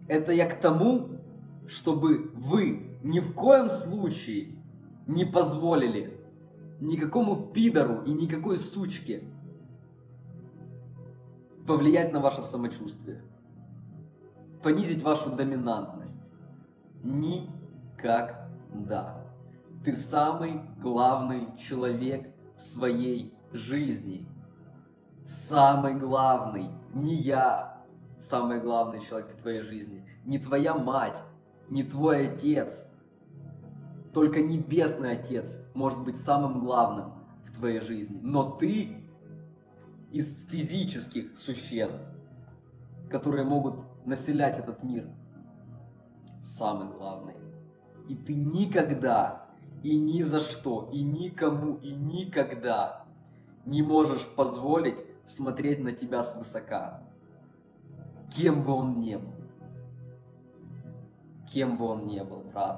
Это я к тому, чтобы вы ни в коем случае не позволили никакому пидору и никакой сучке повлиять на ваше самочувствие, понизить вашу доминантность. Никогда. Ты самый главный человек в своей жизни. Самый главный. Не я самый главный человек в твоей жизни. Не твоя мать, не твой отец. Только Небесный Отец может быть самым главным в твоей жизни. Но ты из физических существ, которые могут населять этот мир, самый главный. И ты никогда, и ни за что, и никому, и никогда не можешь позволить смотреть на тебя свысока. Кем бы он ни был. Кем бы он ни был, брат.